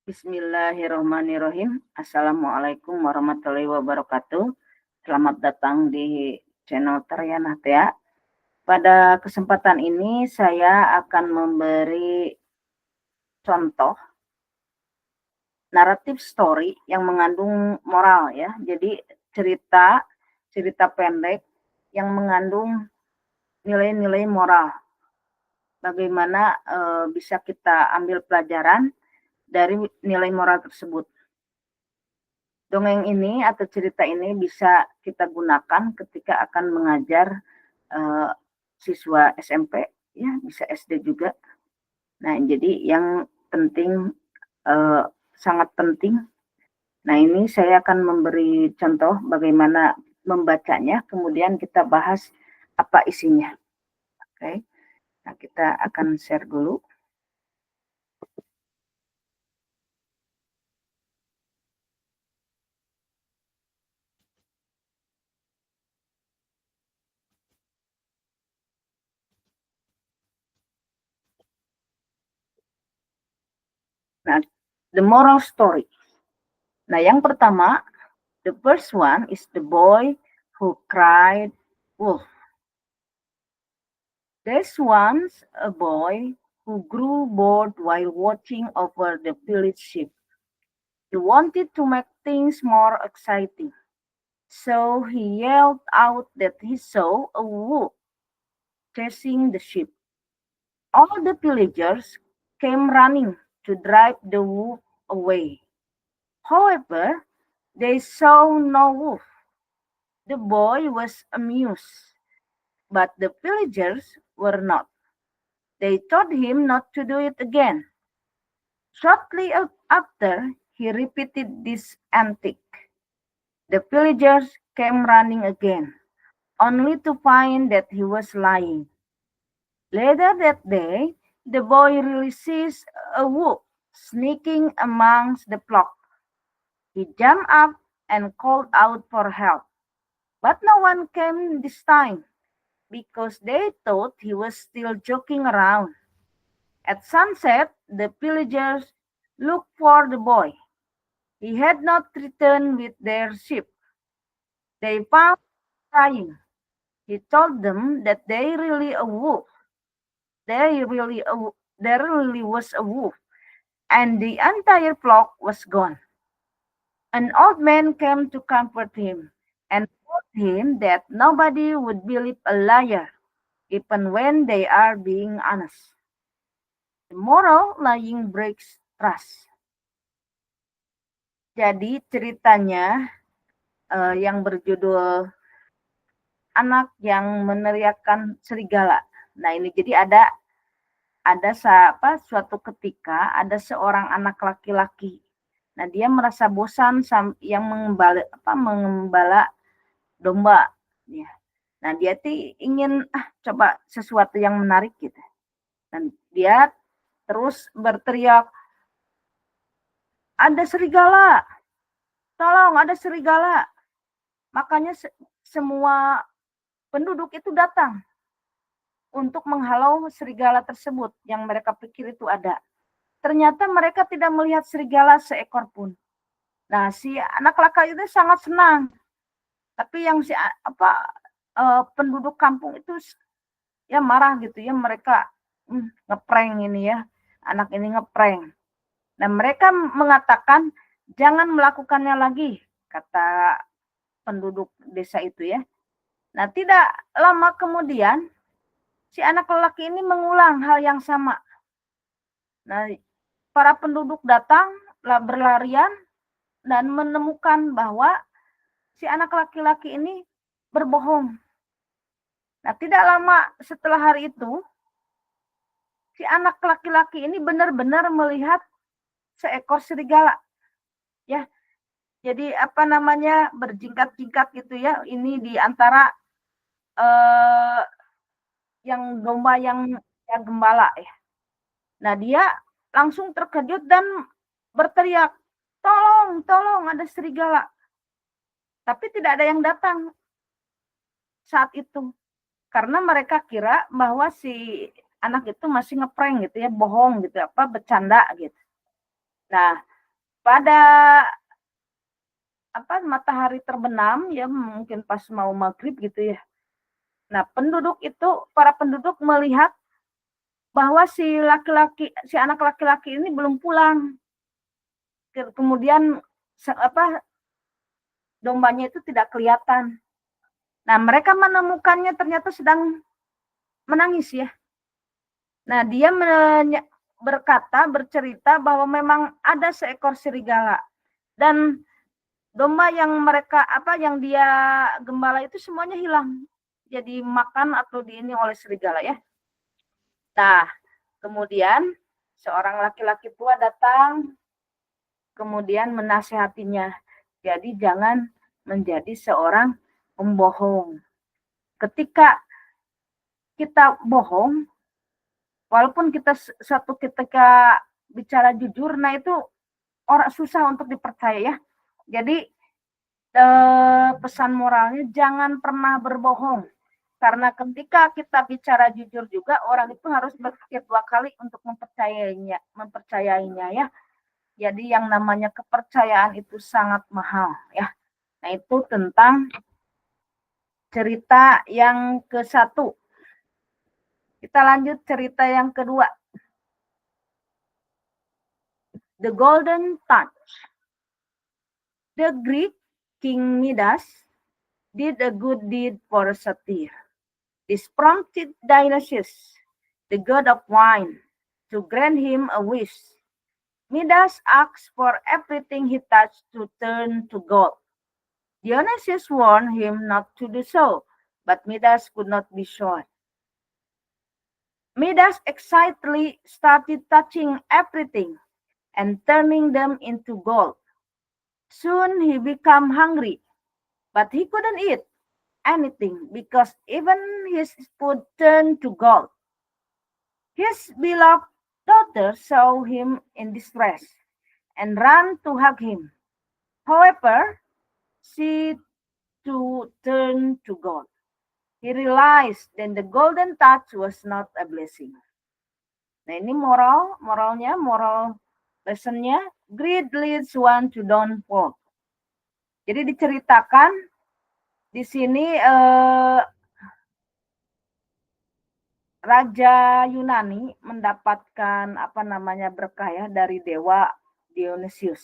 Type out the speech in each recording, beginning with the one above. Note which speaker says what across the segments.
Speaker 1: Bismillahirrahmanirrahim. Assalamualaikum warahmatullahi wabarakatuh. Selamat datang di channel Tariana Tea. Pada kesempatan ini saya akan memberi contoh naratif story yang mengandung moral ya. Jadi cerita pendek yang mengandung nilai-nilai moral. Bagaimana bisa kita ambil pelajaran dari nilai moral tersebut. Dongeng ini atau cerita ini bisa kita gunakan ketika akan mengajar siswa SMP, ya bisa SD juga. Nah, jadi yang penting sangat penting. Nah, ini saya akan memberi contoh bagaimana membacanya, kemudian kita bahas apa isinya. Oke. Nah, kita akan share dulu. Nah, the moral story. Nah, yang pertama, the first one is the boy who cried wolf. There's once a boy who grew bored while watching over the village sheep. He wanted to make things more exciting, so he yelled out that he saw a wolf chasing the sheep. All the villagers came running to drive the wolf away. However, they saw no wolf. The boy was amused, but the villagers were not. They told him not to do it again. Shortly after, he repeated this antic. The villagers came running again, only to find that he was lying. Later that day, the boy really sees a wolf sneaking amongst the flock. He jumped up and called out for help, but no one came this time because they thought he was still joking around. At sunset, the villagers looked for the boy. He had not returned with their sheep. They found him crying. He told them that they really a wolf. There really was a wolf, and the entire flock was gone. An old man came to comfort him and told him that nobody would believe a liar, even when they are being honest. The moral, lying breaks trust. Jadi ceritanya yang berjudul Anak yang Meneriakkan Serigala. Nah, ini jadi ada suatu ketika ada seorang anak laki-laki. Nah, dia merasa bosan yang mengembala domba ya. Nah, dia ingin coba sesuatu yang menarik gitu. Dan dia terus berteriak, "Ada serigala! Tolong, ada serigala!" Makanya semua penduduk itu datang untuk menghalau serigala tersebut yang mereka pikir itu ada. Ternyata mereka tidak melihat serigala seekor pun. Nah, si anak laki itu sangat senang. Tapi yang penduduk kampung itu ya marah gitu ya, mereka ngeprank ini ya. Anak ini ngeprank. Nah, mereka mengatakan jangan melakukannya lagi, kata penduduk desa itu ya. Nah, tidak lama kemudian si anak lelaki ini mengulang hal yang sama. Nah, para penduduk datang berlarian dan menemukan bahwa si anak laki-laki ini berbohong. Nah, tidak lama setelah hari itu, si anak laki-laki ini benar-benar melihat seekor serigala. Ya. Jadi berjingkat-jingkat gitu ya. Ini di antara yang domba yang gembala ya. Nah, dia langsung terkejut dan berteriak, "Tolong, tolong, ada serigala." Tapi tidak ada yang datang saat itu. Karena mereka kira bahwa si anak itu masih ngeprank gitu ya, bohong gitu, bercanda gitu. Nah, pada matahari terbenam ya, mungkin pas mau maghrib gitu ya. Nah, para penduduk melihat bahwa si anak laki-laki ini belum pulang. Kemudian dombanya itu tidak kelihatan. Nah, mereka menemukannya ternyata sedang menangis ya. Nah, dia bercerita bahwa memang ada seekor serigala dan domba yang dia gembala itu semuanya hilang. Jadi makan atau diini oleh serigala ya. Nah, kemudian seorang laki-laki tua datang kemudian menasehatinya. Jadi jangan menjadi seorang pembohong. Ketika kita bohong, walaupun kita suatu ketika bicara jujur, nah itu orang susah untuk dipercaya ya. Jadi pesan moralnya jangan pernah berbohong. Karena ketika kita bicara jujur juga orang itu harus berpikir 2 kali untuk mempercayainya ya. Jadi yang namanya kepercayaan itu sangat mahal ya. Nah, itu tentang cerita yang ke-1. Kita lanjut cerita yang kedua. The Golden Touch. The Greek King Midas did a good deed for Satyr. This prompted Dionysius, the god of wine, to grant him a wish. Midas asked for everything he touched to turn to gold. Dionysius warned him not to do so, but Midas could not be shown. Midas excitedly started touching everything and turning them into gold. Soon he became hungry, but he couldn't eat anything because even his food turned to gold. His beloved daughter saw him in distress and ran to hug him. However, she too turned to gold. He realized then the golden touch was not a blessing. Nah, ini moral lessonnya, greed leads one to downfall. Jadi diceritakan di sini Raja Yunani mendapatkan berkah ya dari dewa Dionysius.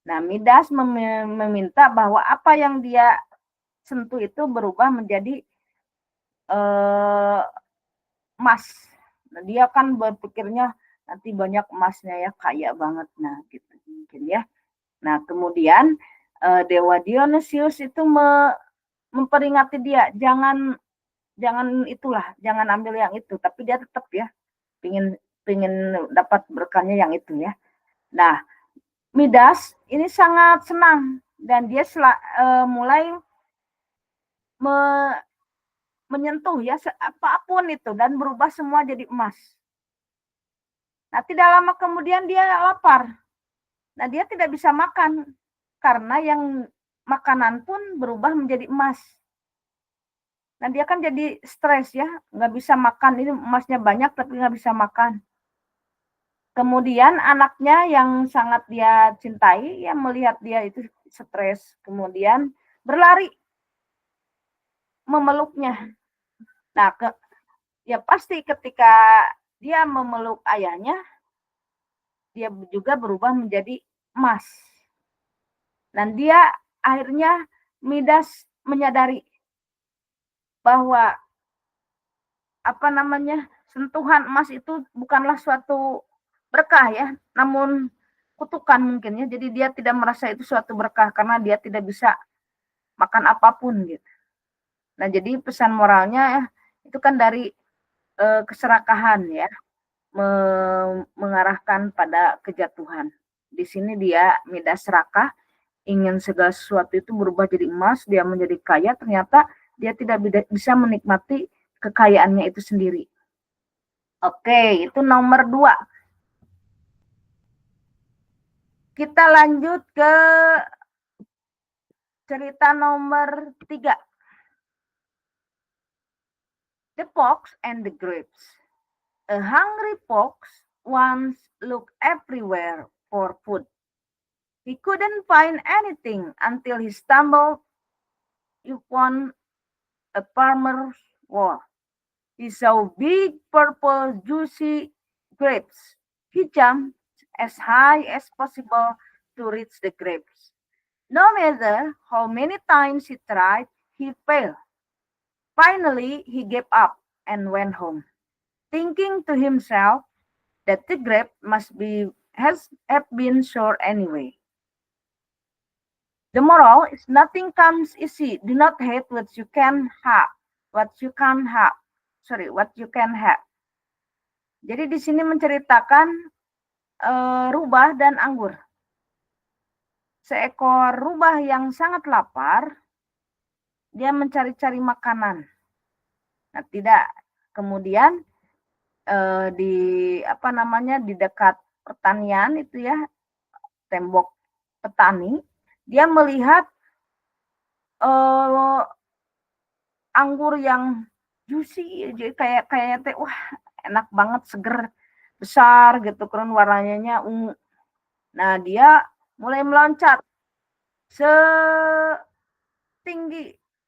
Speaker 1: Nah, Midas meminta bahwa apa yang dia sentuh itu berubah menjadi emas. Nah, dia kan berpikirnya nanti banyak emasnya ya, kaya banget. Nah, gitu mungkin ya. Nah, kemudian dewa Dionysius itu memperingati dia, jangan ambil yang itu, tapi dia tetap ya pingin dapat berkahnya yang itu ya. Nah, Midas ini sangat senang dan dia mulai menyentuh ya apapun itu dan berubah semua jadi emas. Nah, tidak lama kemudian dia lapar. Nah, dia tidak bisa makan karena yang makanan pun berubah menjadi emas. Nah, dia kan jadi stres ya, nggak bisa makan, ini emasnya banyak tapi nggak bisa makan. Kemudian anaknya yang sangat dia cintai ya melihat dia itu stres, kemudian berlari memeluknya. Nah, ya pasti ketika dia memeluk ayahnya, dia juga berubah menjadi emas. Dan dia akhirnya Midas menyadari bahwa sentuhan emas itu bukanlah suatu berkah ya, namun kutukan mungkin ya. Jadi dia tidak merasa itu suatu berkah karena dia tidak bisa makan apapun gitu. Nah, jadi pesan moralnya itu kan dari keserakahan ya, mengarahkan pada kejatuhan. Di sini dia Midas serakah, ingin segala sesuatu itu berubah jadi emas, dia menjadi kaya, ternyata dia tidak bisa menikmati kekayaannya itu sendiri. Oke, itu nomor 2. Kita lanjut ke cerita nomor 3. The Fox and the Grapes. A hungry fox once looked everywhere for food. He couldn't find anything until he stumbled upon a farmer's wall. He saw big purple juicy grapes. He jumped as high as possible to reach the grapes. No matter how many times he tried, he failed. Finally, he gave up and went home, thinking to himself that the grape must be has have been sour anyway. The moral is nothing comes easy. Do not hate what you can have. What you can have. Sorry, what you can have. Jadi di sini menceritakan rubah dan anggur. Seekor rubah yang sangat lapar, dia mencari-cari makanan. Nah, tidak kemudian di apa namanya di dekat pertanian itu ya, tembok petani, dia melihat anggur yang juicy, jadi kayak teh wah enak banget, seger, besar gitu kan, warnanya ungu. Nah, dia mulai meloncat setinggi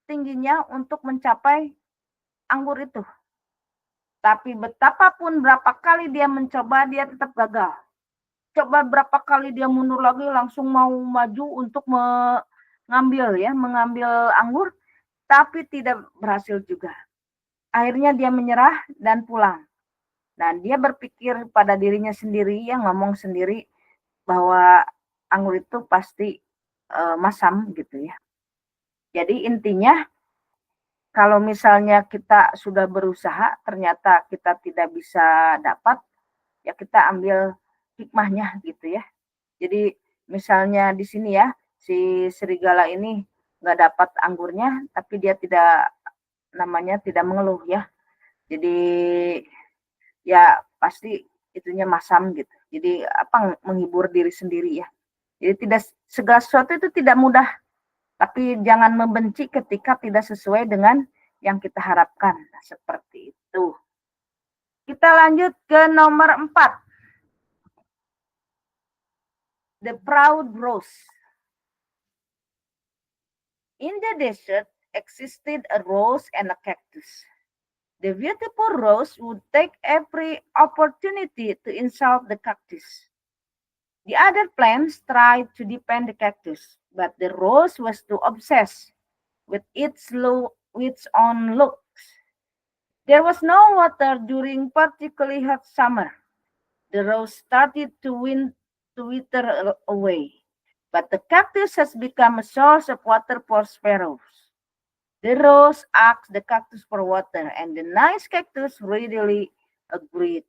Speaker 1: tingginya untuk mencapai anggur itu. Tapi betapapun berapa kali dia mencoba, dia tetap gagal. Coba berapa kali dia mundur lagi, langsung mau maju untuk mengambil anggur, tapi tidak berhasil juga. Akhirnya dia menyerah dan pulang. Dan dia berpikir pada dirinya sendiri, yang ngomong sendiri bahwa anggur itu pasti masam gitu ya. Jadi intinya kalau misalnya kita sudah berusaha ternyata kita tidak bisa dapat, ya kita ambil hikmahnya gitu ya. Jadi misalnya di sini ya, si serigala ini nggak dapat anggurnya, tapi dia tidak mengeluh ya. Jadi ya pasti itunya masam gitu. Jadi apa menghibur diri sendiri ya. Jadi tidak segala sesuatu itu tidak mudah, tapi jangan membenci ketika tidak sesuai dengan yang kita harapkan. Nah, seperti itu. Kita lanjut ke nomor 4. The proud rose. In the desert existed a rose and a cactus. The beautiful rose would take every opportunity to insult the cactus. The other plants tried to defend the cactus, but the rose was too obsessed with its own looks. There was no water during particularly hot summer. The rose started to wither away, but the cactus has become a source of water for sparrows. The rose asked the cactus for water, and the nice cactus readily agreed.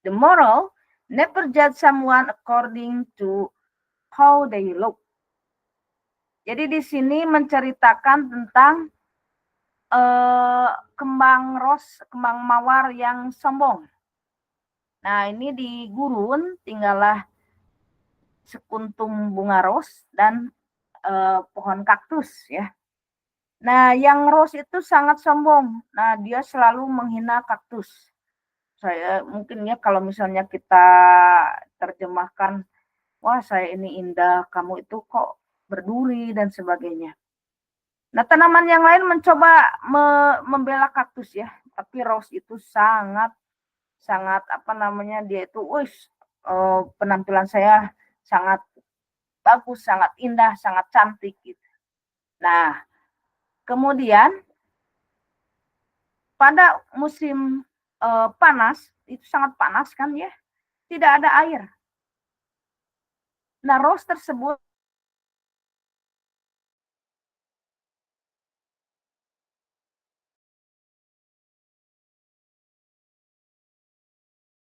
Speaker 1: The moral, never judge someone according to how they look. Jadi di sini menceritakan tentang kembang mawar yang sombong. Nah, ini di gurun tinggallah sekuntum bunga ros dan pohon kaktus ya. Nah, yang ros itu sangat sombong. Nah, dia selalu menghina kaktus. Saya mungkin ya kalau misalnya kita terjemahkan, wah saya ini indah, kamu itu kok berduri dan sebagainya. Nah, tanaman yang lain mencoba membela kaktus ya, tapi ros itu sangat dia itu, penampilan saya sangat bagus, sangat indah, sangat cantik gitu. Nah, kemudian pada musim panas, itu sangat panas kan ya, tidak ada air. Nah, rose tersebut